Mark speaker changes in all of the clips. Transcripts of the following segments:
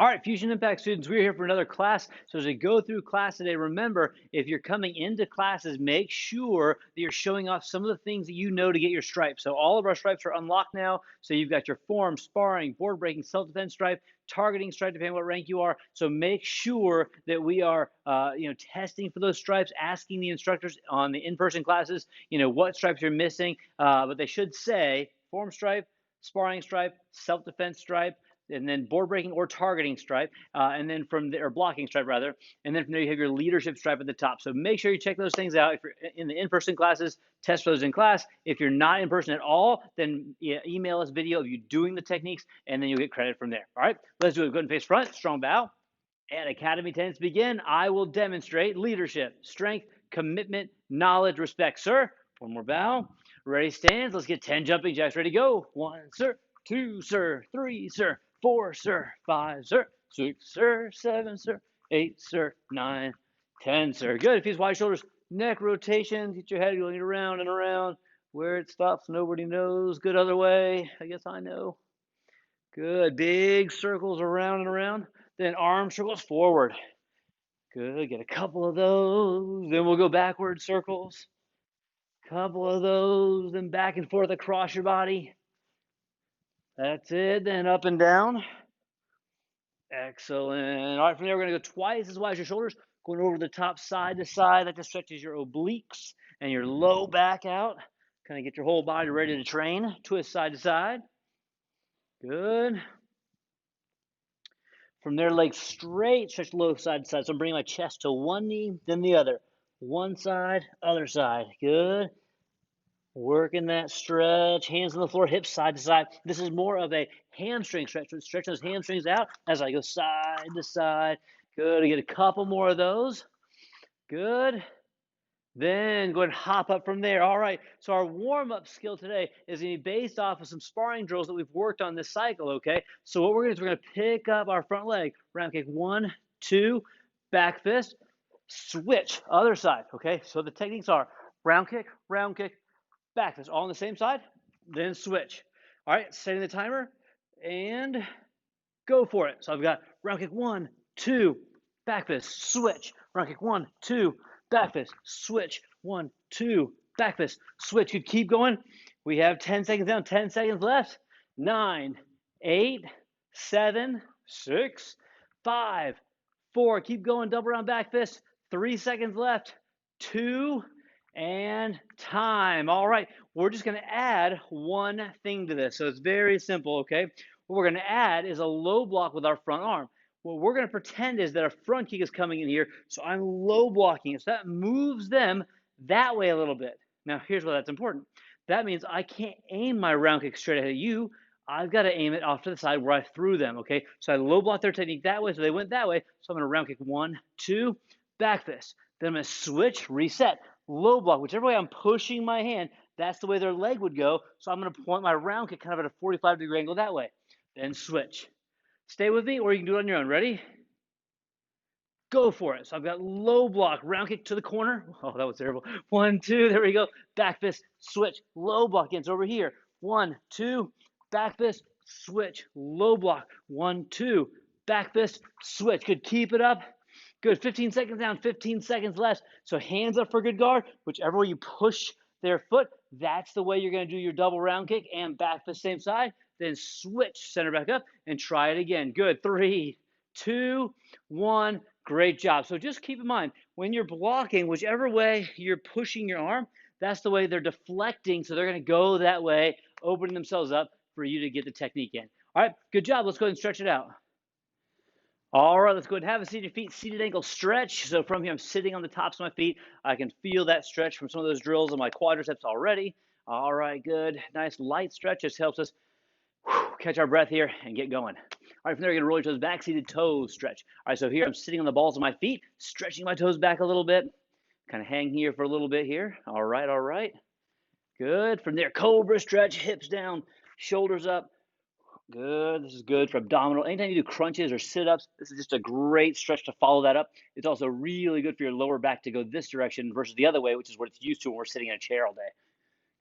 Speaker 1: All right, Fusion Impact students, we're here for another class. So as we go through class today, remember, if you're coming into classes, make sure that you're showing off some of the things that you know to get your stripes. So all of our stripes are unlocked now. So you've got your form, sparring, board breaking, self-defense stripe, targeting stripe, depending on what rank you are. So make sure that we are, testing for those stripes, asking the instructors on the in-person classes, what stripes you're missing. But they should say form stripe, sparring stripe, self-defense stripe, and then board breaking or targeting stripe, and then from there, or blocking stripe rather, and then from there you have your leadership stripe at the top. So make sure you check those things out. If you're in the in-person classes, test for those in class. If you're not in person at all, then email us video of you doing the techniques, and then you'll get credit from there. All right, let's do it. Go ahead and face front, strong bow. And Academy attendants begin. I will demonstrate leadership, strength, commitment, knowledge, respect. Sir, one more bow. Ready, stands. Let's get 10 jumping jacks. Ready, go. 1, sir. 2, sir. 3, sir. 4, sir. 5, sir. 6, sir. 7, sir. 8, sir. 9, 10, sir. Good. Feet wide shoulders. Neck rotation. Get your head going around and around. Where it stops, nobody knows. Good other way. I guess I know. Good. Big circles around and around. Then arm circles forward. Good. Get a couple of those. Then we'll go backward circles. Couple of those. Then back and forth across your body. That's it. Then up and down. Excellent. All right, from there, we're going to go twice as wide as your shoulders. Going over the top side to side. That just stretches your obliques and your low back out. Kind of get your whole body ready to train. Twist side to side. Good. From there, legs straight, stretch low side to side. So I'm bringing my chest to one knee, then the other. One side, other side. Good. Working that stretch. Hands on the floor, hips side to side. This is more of a hamstring stretch. Stretch those hamstrings out as I go side to side. Good. I get a couple more of those. Good. Then go ahead and hop up from there. All right, so our warm-up skill today is going to be based off of some sparring drills that we've worked on this cycle, okay? So what we're going to do is we're going to pick up our front leg, round kick, 1, 2, back fist, switch, other side, okay? So the techniques are round kick, back fist, all on the same side, then switch. All right, setting the timer, and go for it. So I've got round kick, 1, 2, back fist, switch, round kick, 1, 2, back fist, switch, 1, 2, back fist, switch. You keep going. We have 10 seconds down, 10 seconds left. 9, 8, 7, 6, 5, 4. Keep going, double round back fist. 3 seconds left. 2, and time. All right, we're just going to add one thing to this. So it's very simple, okay? What we're going to add is a low block with our front arm. What we're going to pretend is that a front kick is coming in here, so I'm low blocking it. So that moves them that way a little bit. Now, here's why that's important. That means I can't aim my round kick straight ahead of you. I've got to aim it off to the side where I threw them, okay? So I low block their technique that way, so they went that way. So I'm going to round kick 1, 2, back fist. Then I'm going to switch, reset, low block. Whichever way I'm pushing my hand, that's the way their leg would go. So I'm going to point my round kick kind of at a 45-degree angle that way. Then switch. Stay with me, or you can do it on your own. Ready? Go for it. So I've got low block, round kick to the corner. Oh, that was terrible. 1, 2, there we go. Back fist, switch, low block again. It's over here. 1, 2, back fist, switch, low block. 1, 2, back fist, switch. Good. Keep it up. Good. 15 seconds down, 15 seconds left. So hands up for good guard. Whichever way you push their foot, that's the way you're going to do your double round kick and back fist same side. Then switch, center back up, and try it again. Good. 3, 2, 1. Great job. So just keep in mind, when you're blocking, whichever way you're pushing your arm, that's the way they're deflecting. So they're going to go that way, opening themselves up for you to get the technique in. All right, good job. Let's go ahead and stretch it out. All right, let's go ahead and have a seated feet, seated ankle stretch. So from here, I'm sitting on the tops of my feet. I can feel that stretch from some of those drills on my quadriceps already. All right, good. Nice light stretch. Just helps us catch our breath here and get going. All right, from there, you're going to roll your toes back, seated toes stretch. All right, so here I'm sitting on the balls of my feet, stretching my toes back a little bit. Kind of hang here for a little bit here. All right, all right. Good. From there, cobra stretch, hips down, shoulders up. Good. This is good for abdominal. Anytime you do crunches or sit-ups, this is just a great stretch to follow that up. It's also really good for your lower back to go this direction versus the other way, which is what it's used to when we're sitting in a chair all day.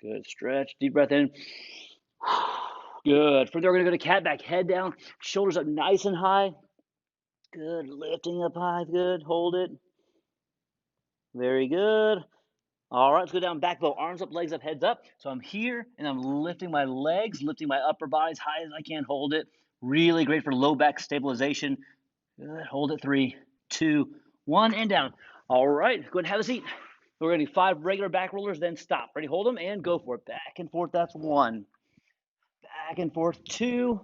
Speaker 1: Good. Stretch. Deep breath in. Good. From there, we're going to go to cat back, head down, shoulders up nice and high. Good. Lifting up high. Good. Hold it. Very good. All right, let's go down back bow. Arms up, legs up, heads up. So I'm here and I'm lifting my legs, lifting my upper body as high as I can. Hold it. Really great for low back stabilization. Good. Hold it. 3, 2, 1, and down. All right, go ahead and have a seat. We're going to do 5 regular back rollers, then stop. Ready? Hold them and go for it. Back and forth. That's 1. Back and forth. 2.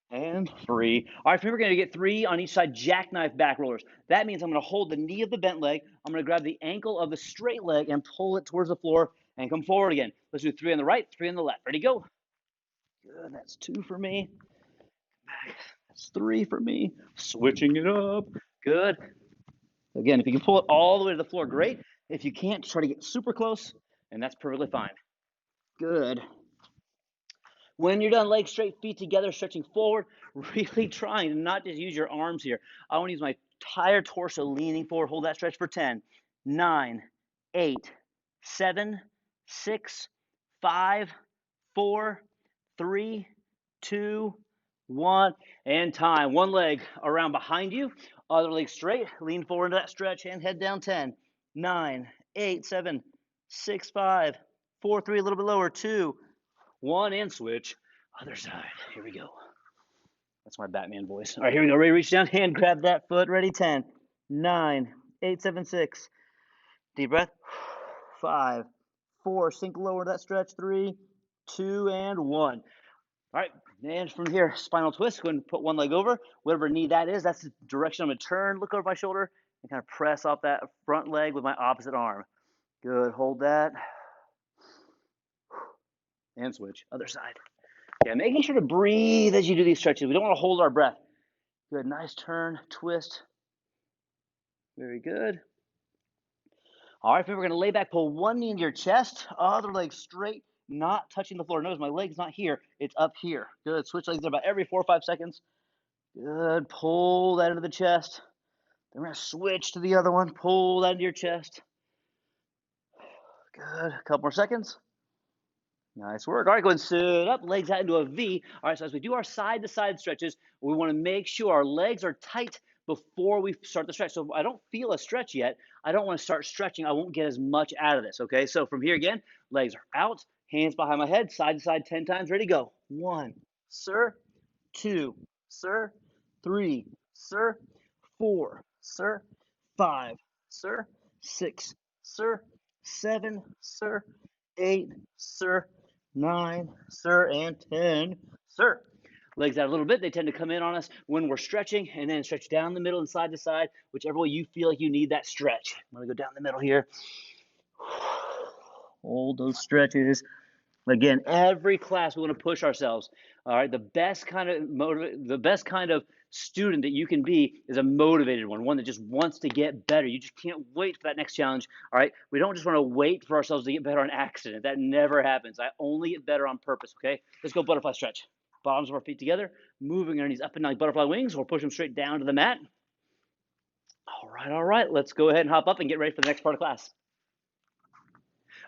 Speaker 1: And 3. All right, we're going to get 3 on each side jackknife back rollers. That means I'm going to hold the knee of the bent leg. I'm going to grab the ankle of the straight leg and pull it towards the floor and come forward again. Let's do 3 on the right, 3 on the left. Ready, go. Good, that's 2 for me. Back. That's 3 for me. Switching it up. Good. Again, if you can pull it all the way to the floor, great. If you can't, try to get super close, and that's perfectly fine. Good. When you're done, legs straight, feet together, stretching forward, really trying to not just use your arms here. I want to use my entire torso leaning forward. Hold that stretch for 10, 9, 8, 7, 6, 5, 4, 3, 2, 1, and time. One leg around behind you, other leg straight, lean forward into that stretch and head down 10, 9, 8, 7, 6, 5, 4, 3, a little bit lower, 2, 1, and switch. Other side. Here we go. That's my Batman voice. All right, here we go. Ready, reach down, hand, grab that foot. Ready, 10, 9, 8, 7, 6. Deep breath. 5, 4, sink lower that stretch. 3, 2, and 1. All right, and from here, spinal twist. Go ahead and put one leg over. Whatever knee that is, that's the direction I'm going to turn. Look over my shoulder and kind of press off that front leg with my opposite arm. Good. Hold that. And switch. Other side. Yeah, making sure to breathe as you do these stretches. We don't want to hold our breath. Good. Nice turn. Twist. Very good. All right, we're going to lay back, pull one knee into your chest, other leg straight, not touching the floor. Notice my leg's not here, it's up here. Good. Switch legs about every 4 or 5 seconds. Good. Pull that into the chest. Then we're going to switch to the other one. Pull that into your chest. Good. A couple more seconds. Nice work. All right, go ahead and sit up, legs out into a V. All right, so as we do our side-to-side stretches, we want to make sure our legs are tight before we start the stretch. So if I don't feel a stretch yet, I don't want to start stretching. I won't get as much out of this, okay? So from here again, legs are out, hands behind my head, side to side 10 times. Ready, go. 1, sir. 2, sir. 3, sir. 4, sir. 5, sir. 6, sir. 7, sir. 8, sir. 9, sir, and 10, sir. Legs out a little bit. They tend to come in on us when we're stretching, and then stretch down the middle and side to side, whichever way you feel like you need that stretch. I'm going to go down the middle here. Hold those stretches. Again, every class we want to push ourselves. All right, the best kind of student that you can be is a motivated one that just wants to get better. You just can't wait for that next challenge. All right, we don't just want to wait for ourselves to get better on accident. That never happens. I only get better on purpose. Okay, let's go butterfly stretch. Bottoms of our feet together, moving our knees up and down like butterfly wings, or push them straight down to the mat. All right. Let's go ahead and hop up and get ready for the next part of class.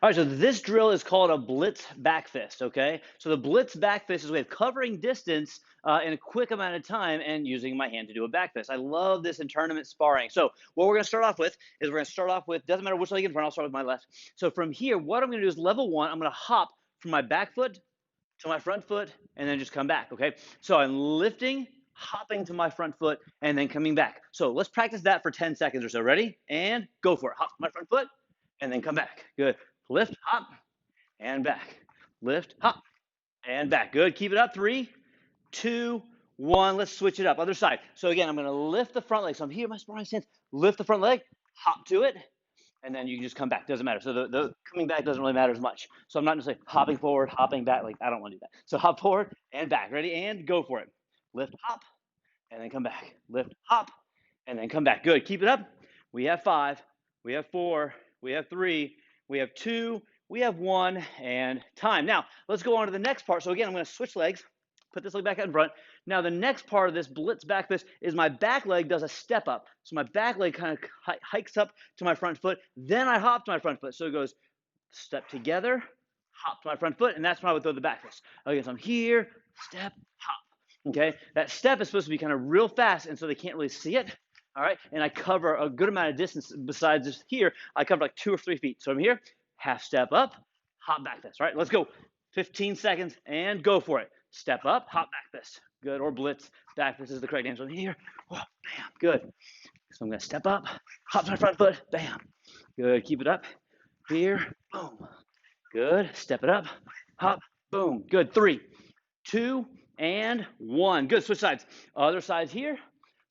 Speaker 1: All right, so this drill is called a Blitzback Fist, okay? So the Blitzback Fist is a way of covering distance in a quick amount of time and using my hand to do a back fist. I love this in tournament sparring. So what we're going to start off with is doesn't matter which leg in front, I'll start with my left. So from here, what I'm going to do is level 1, I'm going to hop from my back foot to my front foot and then just come back, okay? So I'm lifting, hopping to my front foot, and then coming back. So let's practice that for 10 seconds or so. Ready? And go for it. Hop to my front foot and then come back. Good. Lift, hop, and back. Lift, hop, and back. Good. Keep it up. 3, 2, 1. Let's switch it up. Other side. So again, I'm going to lift the front leg. So I'm here in my sparring stance. Lift the front leg, hop to it, and then you can just come back. Doesn't matter. So the coming back doesn't really matter as much. So I'm not just like hopping forward, hopping back. Like I don't want to do that. So hop forward and back. Ready? And go for it. Lift, hop, and then come back. Lift, hop, and then come back. Good. Keep it up. We have 5. We have 4. We have 3. We have 2, we have 1, and time. Now, let's go on to the next part. So again, I'm going to switch legs, put this leg back out in front. Now, the next part of this blitz back fist is my back leg does a step up. So my back leg kind of hikes up to my front foot. Then I hop to my front foot. So it goes step together, hop to my front foot, and that's when I would throw the back fist. Okay, so I'm here, step, hop.
Speaker 2: Okay, that step is supposed to be kind of real fast, and so they can't really see it. All right, and I cover a good amount of distance. Besides just here, I cover like 2 or 3 feet. So I'm here, half step up, hop back fist. All right, let's go. 15 seconds and go for it. Step up, hop back fist. Good, or blitz. Back fist is the correct answer. Here, oh, bam, good. So I'm gonna step up, hop to my front foot, bam. Good, keep it up. Here, boom. Good, step it up, hop, boom. Good, 3, 2, and 1. Good, switch sides. Other side here.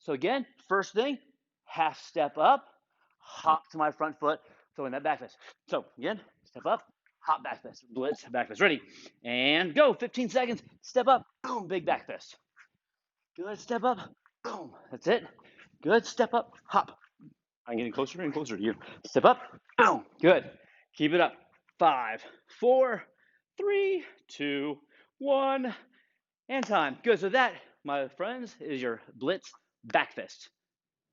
Speaker 2: So again, first thing, half step up, hop to my front foot, throwing that back fist. So again, step up, hop back fist, blitz, back fist. Ready? And go. 15 seconds. Step up, boom, big back fist. Good, step up, boom. That's it. Good, step up, hop. I'm getting closer and closer to you. Step up, boom. Good. Keep it up. 5, 4, 3, 2, 1. And time. Good. So that, my friends, is your blitz back fist.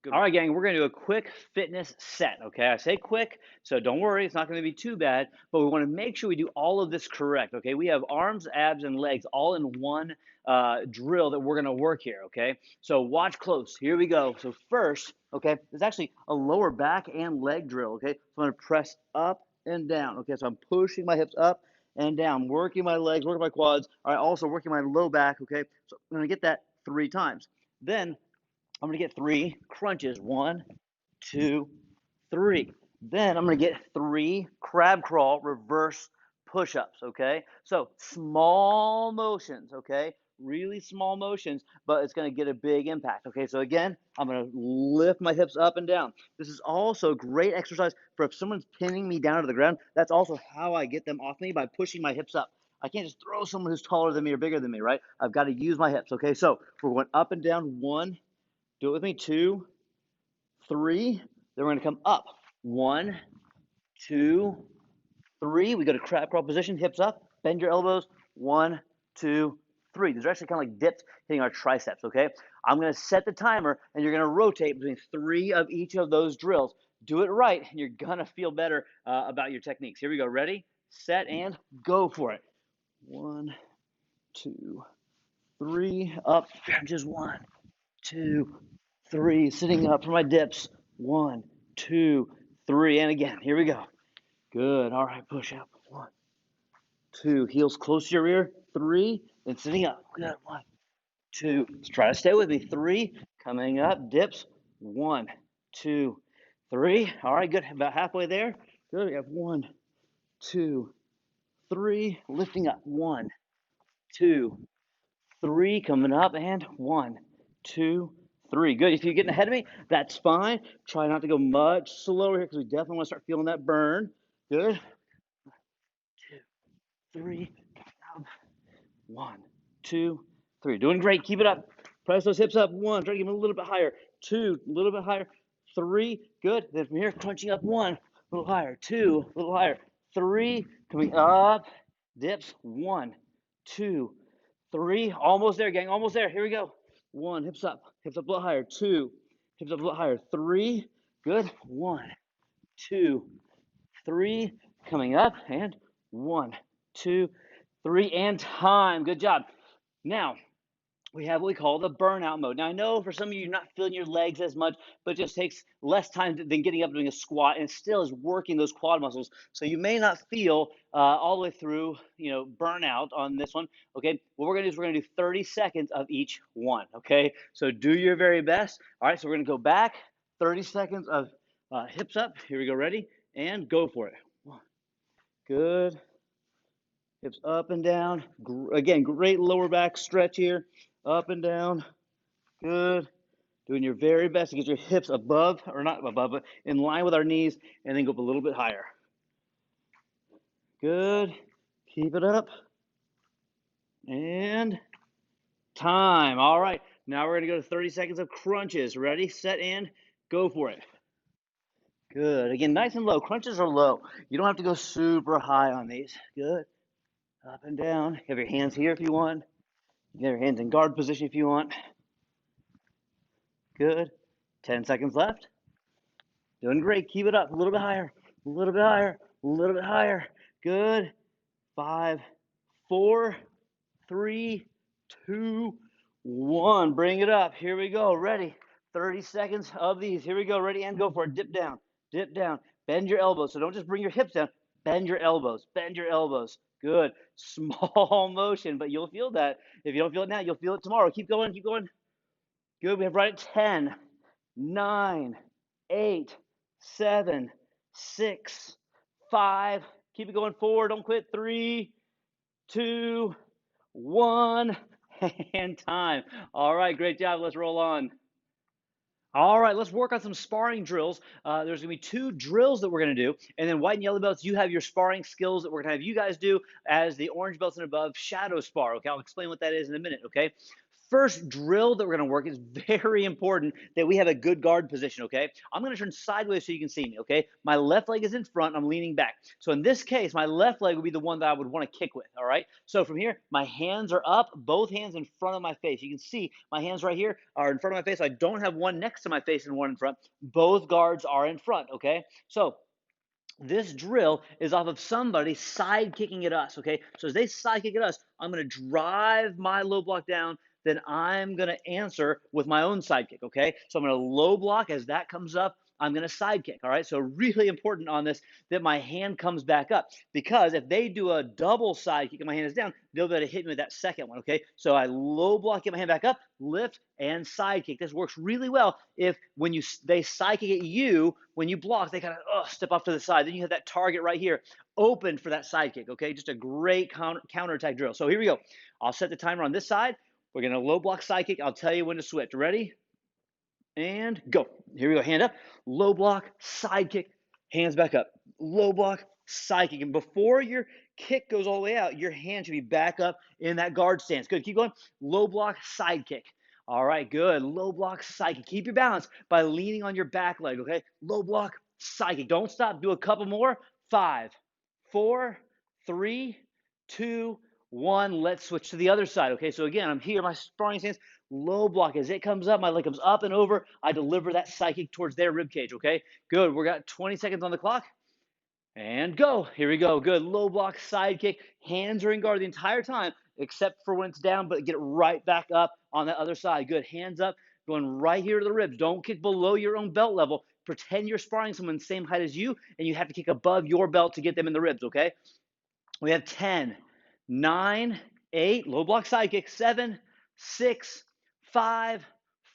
Speaker 2: Good. All right, gang, we're going to do a quick fitness set, okay? I say quick, so don't worry. It's not going to be too bad, but we want to make sure we do all of this correct, okay? We have arms, abs, and legs all in one drill that we're going to work here, okay? So watch close. Here we go. So first, okay, there's actually a lower back and leg drill, okay? So I'm going to press up and down, okay? So I'm pushing my hips up and down, working my legs, working my quads, all right, also working my low back, okay? So I'm going to get that 3 times. Then I'm going to get 3 crunches. 1, 2, 3. Then I'm going to get 3 crab crawl reverse push-ups, okay? So small motions, okay? Really small motions, but it's going to get a big impact, okay? So again, I'm going to lift my hips up and down. This is also great exercise for if someone's pinning me down to the ground. That's also how I get them off me, by pushing my hips up. I can't just throw someone who's taller than me or bigger than me, right? I've got to use my hips, okay? So we're going up and down. 1, do it with me. 2, 3. Then we're going to come up. 1, 2, 3. We go to crab crawl position, hips up, bend your elbows. 1, 2, 3. These are actually kind of like dips hitting our triceps, okay? I'm going to set the timer, and you're going to rotate between 3 of each of those drills. Do it right, and you're going to feel better about your techniques. Here we go. Ready, set, and go for it. 1, 2, 3. Up. Just 1, 2, 3. Sitting up for my dips. 1, 2, 3. And again. Here we go. Good. All right. Push up. 1, 2. Heels close to your ear. 3. Then sitting up. Good. 1, 2. Let's try to stay with me. 3. Coming up. Dips. 1, 2, 3. All right. Good. About halfway there. Good. We have 1, 2, 3. Lifting up. 1, 2, 3. Coming up. And 1, 2, 3. Good. If you're getting ahead of me, that's fine. Try not to go much slower here, because we definitely want to start feeling that burn. Good. 2, 3. 1, 2, 3. Doing great. Keep it up. Press those hips up. 1. Try to give them a little bit higher. 2. A little bit higher. 3. Good. Then from here, crunching up. 1. A little higher. 2. A little higher. 3. Coming up. Dips. 1, 2, 3. Almost there, gang. Almost there. Here we go. 1. Hips up. Hips up a little higher. 2. Hips up a little higher. 3. Good. 1, 2, 3. Coming up. And 1, 2, 3. And time. Good job. Now, we have what we call the burnout mode. Now, I know for some of you, you're not feeling your legs as much, but it just takes less time than getting up and doing a squat, and it still is working those quad muscles. So you may not feel all the way through, burnout on this one. Okay, what we're gonna do is we're gonna do 30 seconds of each one. Okay, so do your very best. All right, so we're gonna go back. 30 seconds of hips up. Here we go. Ready? And go for it. 1. Good. Hips up and down. Again, great lower back stretch here. Up and down. Good. Doing your very best to get your hips above, or not above, but in line with our knees, and then go up a little bit higher. Good. Keep it up. And time. All right. Now we're going to go to 30 seconds of crunches. Ready, set, and go for it. Good. Again, nice and low. Crunches are low. You don't have to go super high on these. Good. Up and down. You have your hands here if you want. You have your hands in guard position if you want. Good. 10 seconds left. Doing great. Keep it up. A little bit higher. A little bit higher. A little bit higher. Good. 5, 4, 3, 2, 1. Bring it up. Here we go. Ready. 30 seconds of these. Here we go. Ready and go for it. Dip down. Dip down. Bend your elbows. So don't just bring your hips down. Bend your elbows. Bend your elbows. Good. Small motion, but you'll feel that. If you don't feel it now, you'll feel it tomorrow. Keep going. Keep going. Good. We have right at 10, 9, 8, 7, 6, 5. Keep it going forward. Don't quit. 3, 2, 1, and time. All right, great job. Let's roll on. All right, let's work on some sparring drills. There's going to be 2 drills that we're going to do. And then white and yellow belts, you have your sparring skills that we're going to have you guys do as the orange belts and above shadow spar. Okay, I'll explain what that is in a minute. Okay. First drill that we're going to work is very important that we have a good guard position, okay? I'm going to turn sideways so you can see me, okay? My left leg is in front, I'm leaning back. So in this case, my left leg would be the one that I would want to kick with, all right? So from here, my hands are up, both hands in front of my face. You can see my hands right here are in front of my face. I don't have one next to my face and one in front. Both guards are in front, okay? So this drill is off of somebody side kicking at us, okay? So as they side kick at us, I'm going to drive my low block down, then I'm going to answer with my own side kick, okay? So I'm going to low block as that comes up. I'm going to side kick, all right? So really important on this that my hand comes back up, because if they do a double side kick and my hand is down, they'll be able to hit me with that second one, okay? So I low block, get my hand back up, lift, and side kick. This works really well if when they side kick at you, when you block, they kind of step off to the side. Then you have that target right here open for that side kick, okay? Just a great counter attack drill. So here we go. I'll set the timer on this side. We're going to low block side kick. I'll tell you when to switch. Ready? And go. Here we go. Hand up. Low block, side kick, hands back up. Low block, side kick. And before your kick goes all the way out, your hand should be back up in that guard stance. Good. Keep going. Low block, side kick. All right, good. Low block, side kick. Keep your balance by leaning on your back leg, okay? Low block, side kick. Don't stop. Do a couple more. 5, 4, 3, 2, 1. Let's switch to the other side, okay? So again, I'm here, my sparring stance, low block. As it comes up, my leg comes up and over. I deliver that side kick towards their rib cage, okay? Good. We got 20 seconds on the clock. And go. Here we go. Good. Low block, side kick. Hands are in guard the entire time, except for when it's down, but get it right back up on the other side. Good. Hands up, going right here to the ribs. Don't kick below your own belt level. Pretend you're sparring someone the same height as you, and you have to kick above your belt to get them in the ribs, okay? We have 10, 9, 8, low block side kick, 7, 6, 5,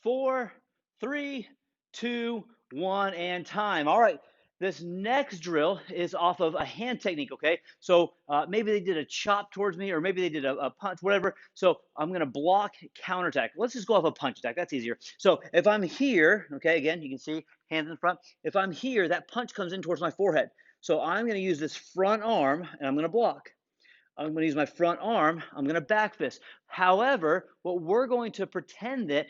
Speaker 2: 4, 3, 2, 1, and time. All right. This next drill is off of a hand technique, okay? So maybe they did a chop towards me, or maybe they did a punch, whatever. So I'm going to block, counterattack. Let's just go off a punch attack. That's easier. So if I'm here, okay, again, you can see hands in front. If I'm here, that punch comes in towards my forehead. So I'm going to use this front arm, and I'm going to block. I'm going to use my front arm. I'm going to back fist. However, what we're going to pretend that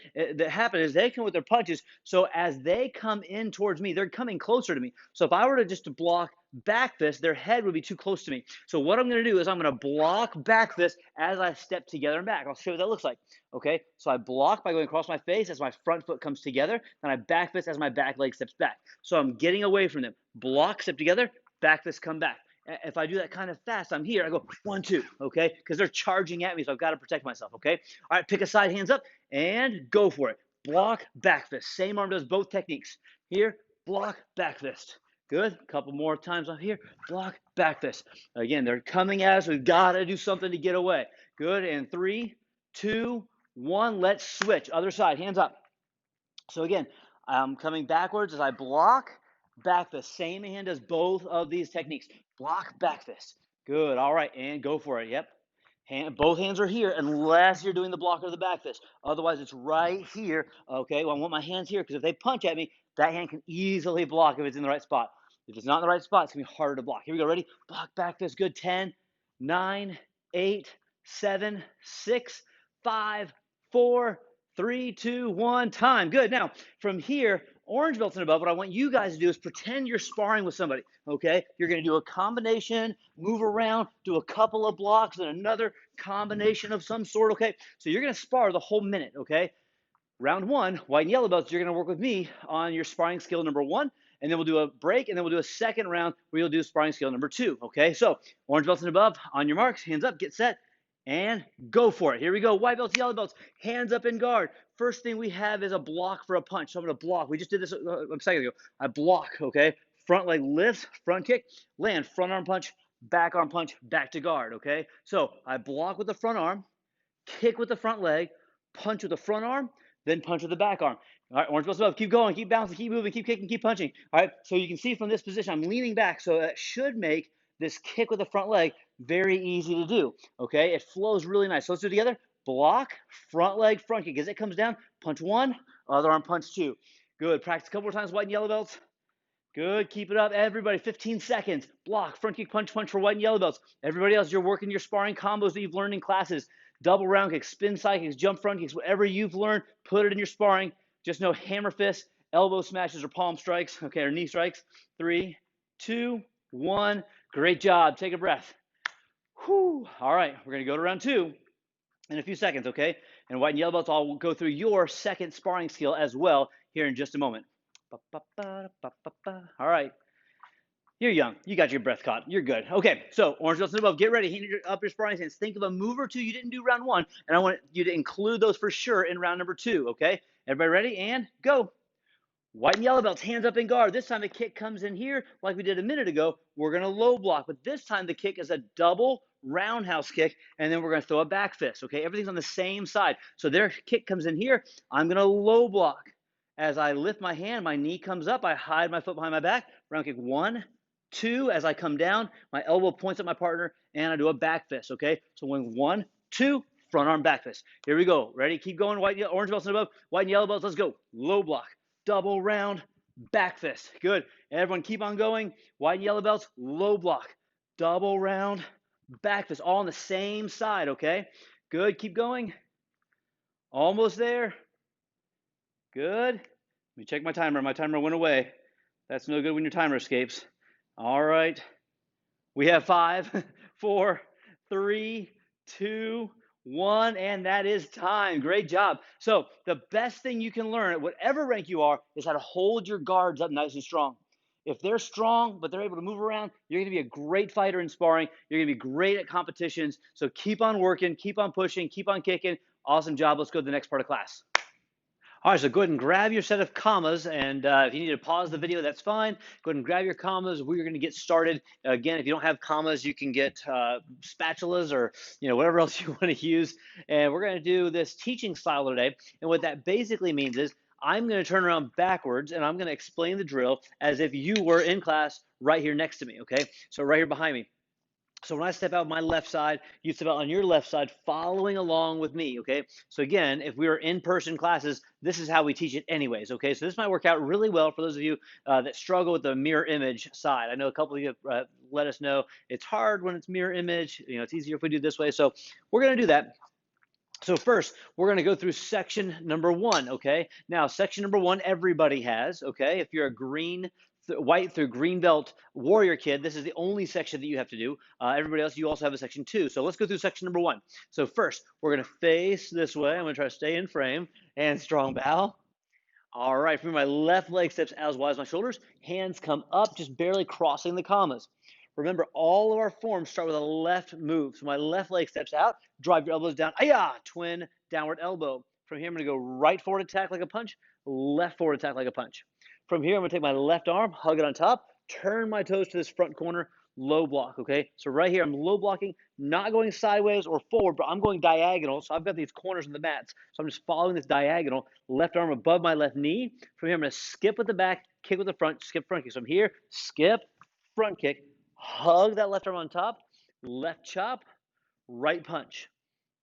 Speaker 2: happens is they come with their punches. So as they come in towards me, they're coming closer to me. So if I were to just to block back fist, their head would be too close to me. So what I'm going to do is I'm going to block back fist as I step together and back. I'll show you what that looks like. Okay, so I block by going across my face as my front foot comes together, and I back fist as my back leg steps back. So I'm getting away from them. Block, step together, back fist, come back. If I do that kind of fast, I'm here. I go 1, 2, okay? Because they're charging at me, so I've got to protect myself, okay? All right, pick a side, hands up, and go for it. Block, back fist. Same arm does both techniques. Here, block, back fist. Good. A couple more times on here. Block, back fist. Again, they're coming at us. We've got to do something to get away. Good. And 3, 2, 1. Let's switch. Other side, hands up. So again, I'm coming backwards as I block, back fist. Same hand does both of these techniques. Block, back fist. Good. All right, and go for it. Yep. Both hands are here unless you're doing the block or the back fist. Otherwise, it's right here. Okay, well, I want my hands here because if they punch at me, that hand can easily block if it's in the right spot. If it's not in the right spot, it's going to be harder to block. Here we go. Ready? Block, back fist. Good. 10, 9, 8, 7, 6, 5, 4, 3, 2, 1, time. Good. Now, from here, orange belts and above, what I want you guys to do is pretend you're sparring with somebody, okay? You're going to do a combination, move around, do a couple of blocks, and another combination of some sort, okay? So you're going to spar the whole minute, okay? Round 1, white and yellow belts, you're going to work with me on your sparring skill number 1, and then we'll do a break, and then we'll do a second round where you'll do sparring skill number 2, okay? So orange belts and above, on your marks, hands up, get set, and go for it. Here we go. White belts, yellow belts, hands up in guard. First thing we have is a block for a punch. So I'm going to block. We just did this a second ago. I block, okay? Front leg lifts, front kick, land, front arm punch, back to guard, okay? So I block with the front arm, kick with the front leg, punch with the front arm, then punch with the back arm. All right, orange belts above. Keep going, keep bouncing, keep moving, keep kicking, keep punching. All right, so you can see from this position, I'm leaning back, so that should make this kick with the front leg very easy to do. Okay, it flows really nice. So let's do it together. Block, front leg, front kick. As it comes down, punch one, other arm punch two. Good. Practice a couple more times, white and yellow belts. Good. Keep it up, everybody. 15 seconds. Block, front kick, punch, punch for white and yellow belts. Everybody else, you're working your sparring combos that you've learned in classes. Double round kicks, spin side kicks, jump front kicks, whatever you've learned, put it in your sparring. Just know hammer fists, elbow smashes, or palm strikes, okay, or knee strikes. 3, 2, 1. Great job. Take a breath. Whew. All right, we're going to go to round 2 in a few seconds, okay? And white and yellow belts, I'll go through your second sparring skill as well here in just a moment. All right. You're young. You got your breath caught. You're good. Okay, so orange belts and above. Get ready. Hand up your sparring stance. Think of a move or two you didn't do round 1, and I want you to include those for sure in round number 2, okay? Everybody ready? And go. White and yellow belts, hands up in guard. This time the kick comes in here like we did a minute ago. We're going to low block, but this time the kick is a double roundhouse kick, and then we're going to throw a back fist, okay? Everything's on the same side. So their kick comes in here. I'm going to low block. As I lift my hand, my knee comes up. I hide my foot behind my back. Round kick 1, 2. As I come down, my elbow points at my partner, and I do a back fist, okay? So when 1, 2, front arm back fist. Here we go. Ready? Keep going. White, orange belts and above. White and yellow belts. Let's go. Low block. Double round, back fist. Good. Everyone keep on going. White and yellow belts, low block. Double round, back fist. All on the same side, okay? Good. Keep going. Almost there. Good. Let me check my timer. My timer went away. That's no good when your timer escapes. All right. We have 5, 4, 3, 2, 1, and that is time. Great job. So the best thing you can learn at whatever rank you are is how to hold your guards up nice and strong. If they're strong, but they're able to move around, you're going to be a great fighter in sparring. You're going to be great at competitions. So keep on working, keep on pushing, keep on kicking. Awesome job. Let's go to the next part of class. All right, so go ahead and grab your set of commas, and if you need to pause the video, that's fine. Go ahead and grab your commas. We're going to get started. Again, if you don't have commas, you can get spatulas or whatever else you want to use. And we're going to do this teaching style today. And what that basically means is I'm going to turn around backwards, and I'm going to explain the drill as if you were in class right here next to me, okay? So right here behind me. So when I step out my left side, you step out on your left side, following along with me, okay? So again, if we were in-person classes, this is how we teach it anyways, okay? So this might work out really well for those of you that struggle with the mirror image side. I know a couple of you have let us know it's hard when it's mirror image. It's easier if we do it this way. So we're going to do that. So first, we're going to go through section number 1, okay? Now, section number 1, everybody has, okay? If you're a white through green belt warrior kid, this is the only section that you have to do. Everybody else, you also have a section 2. So let's go through section number 1. So first, we're going to face this way. I'm going to try to stay in frame and strong bow. All right, from my left leg steps as wide as my shoulders. Hands come up, just barely crossing the commas. Remember, all of our forms start with a left move. So my left leg steps out, drive your elbows down. Ayah! Twin downward elbow. From here, I'm going to go right forward attack like a punch, left forward attack like a punch. From here, I'm going to take my left arm, hug it on top, turn my toes to this front corner, low block, okay? So right here, I'm low blocking, not going sideways or forward, but I'm going diagonal. So I've got these corners in the mats. So I'm just following this diagonal, left arm above my left knee. From here, I'm going to skip with the back, kick with the front, skip front kick. So I'm here, skip, front kick, hug that left arm on top, left chop, right punch.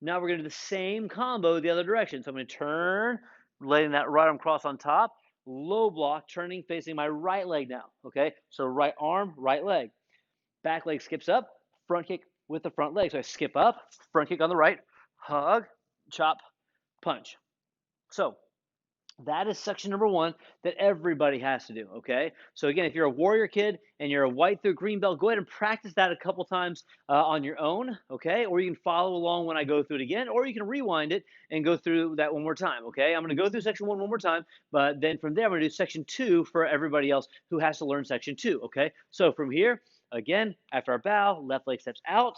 Speaker 2: Now we're going to do the same combo the other direction. So I'm going to turn, letting that right arm cross on top, low block, turning, facing my right leg now, okay? So right arm, right leg. Back leg skips up, front kick with the front leg. So I skip up, front kick on the right, hug, chop, punch. So that is section number 1 that everybody has to do, okay? So again, if you're a warrior kid and you're a white through green belt, go ahead and practice that a couple times on your own, okay? Or you can follow along when I go through it again, or you can rewind it and go through that one more time, okay? I'm going to go through section 1 more time, but then from there, I'm going to do section 2 for everybody else who has to learn section 2, okay? So from here, again, after our bow, left leg steps out,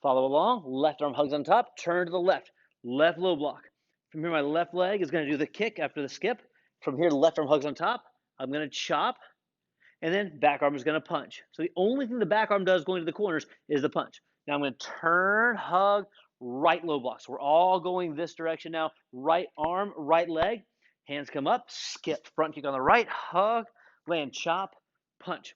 Speaker 2: Follow along. Left arm hugs on top. Turn to the left. Left low block. From here, my left leg is going to do the kick after the skip. From here, left arm hugs on top. I'm going to chop. And then back arm is going to punch. So the only thing the back arm does going to the corners is the punch. Now I'm going to turn, hug, right low block. So we're all going this direction now. Right arm, right leg. Hands come up, skip, front kick on the right, hug, land, chop, punch.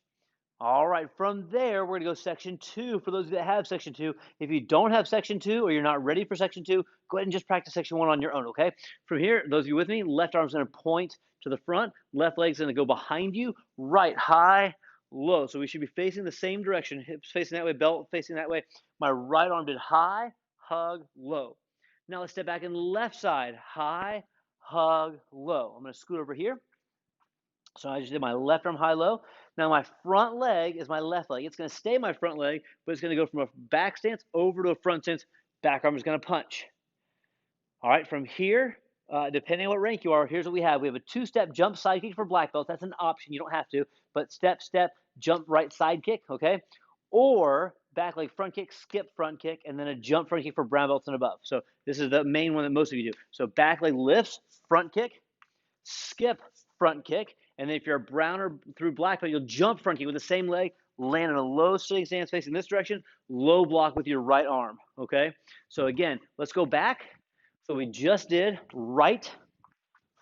Speaker 2: All right, from there, we're going to go section 2 for those of you that have section 2. If you don't have section 2 or you're not ready for section 2, go ahead and just practice section 1 on your own, okay? From here, those of you with me, left arm's going to point to the front, left leg's going to go behind you, right, high, low. So we should be facing the same direction, hips facing that way, belt facing that way. My right arm did high, hug, low. Now let's step back in left side, high, hug, low. I'm going to scoot over here. So I just did my left arm high low. Now my front leg is my left leg. It's going to stay my front leg, but it's going to go from a back stance over to a front stance. Back arm is going to punch. All right, from here, depending on what rank you are, here's what we have. We have a 2-step jump side kick for black belts. That's an option. You don't have to, but step, step, jump right side kick, okay? Or back leg front kick, skip front kick, and then a jump front kick for brown belts and above. So this is the main one that most of you do. So back leg lifts, front kick, skip front kick, and then if you're a brown or through black belt, you'll jump front kick with the same leg, land in a low sitting stance facing this direction, low block with your right arm, okay? So again, let's go back. So we just did right,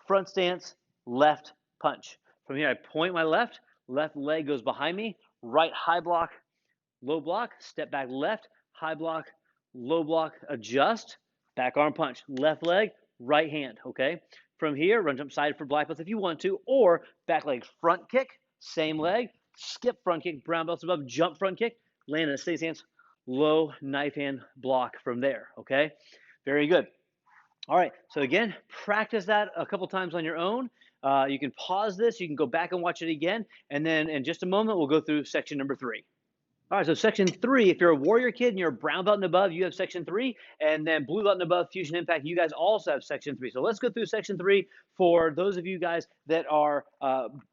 Speaker 2: front stance, left punch. From here, I point my left leg goes behind me, right high block, low block, step back left, high block, low block, adjust, back arm punch, left leg, right hand, okay? From here, run jump side for black belts if you want to, or back leg front kick, same leg, skip front kick, brown belts above, jump front kick, land in a steady stance, low knife hand block from there, okay? Very good. All right, so again, practice that a couple times on your own. You can pause this, you can go back and watch it again, and then in just a moment, we'll go through section number 3. All right, so section 3, if you're a warrior kid and you're a brown belt and above, you have section 3, and then blue belt and above, fusion impact, you guys also have section 3. So let's go through section 3 for those of you guys that are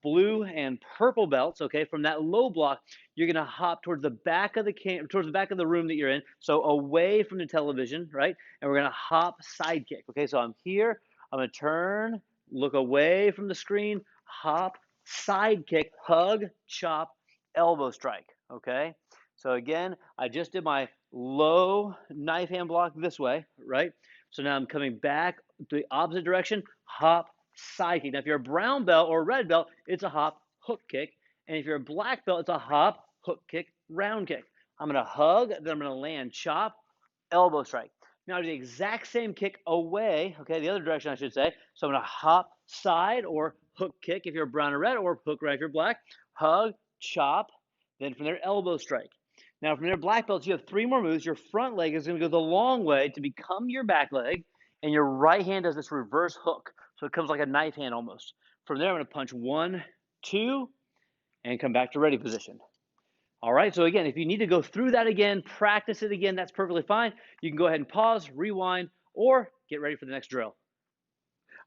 Speaker 2: blue and purple belts. Okay, from that low block, you're gonna hop towards the back of the room that you're in, so away from the television, right? And we're gonna hop side kick. Okay, so I'm here, I'm gonna turn, look away from the screen, hop, side kick, hug, chop, elbow strike. Okay. So again, I just did my low knife hand block this way, right? So now I'm coming back to the opposite direction, hop, side kick. Now, if you're a brown belt or a red belt, it's a hop, hook kick. And if you're a black belt, it's a hop, hook kick, round kick. I'm going to hug, then I'm going to land, chop, elbow strike. Now I do the exact same kick away, okay, the other direction I should say. So I'm going to hop, side, or hook kick if you're brown or red, or hook right if you're black, hug, chop, then from there, elbow strike. Now, from there, black belts, you have 3 more moves. Your front leg is going to go the long way to become your back leg, and your right hand does this reverse hook. So it comes like a knife hand almost. From there, I'm going to punch 1, 2, and come back to ready position. All right, so again, if you need to go through that again, practice it again, that's perfectly fine. You can go ahead and pause, rewind, or get ready for the next drill.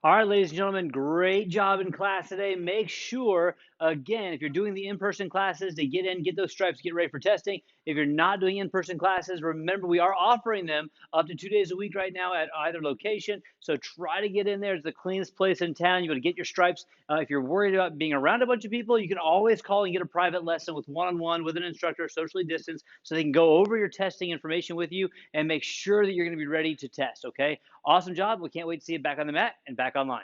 Speaker 2: All right, ladies and gentlemen, great job in class today. Make sure, again, if you're doing the in-person classes, to get in, get those stripes, get ready for testing. If you're not doing in-person classes, remember we are offering them up to 2 days a week right now at either location. So try to get in there. It's the cleanest place in town. You're going to get your stripes. If you're worried about being around a bunch of people, you can always call and get a private lesson with one-on-one with an instructor, socially distanced, so they can go over your testing information with you and make sure that you're going to be ready to test, okay? Awesome job. We can't wait to see you back on the mat and back online.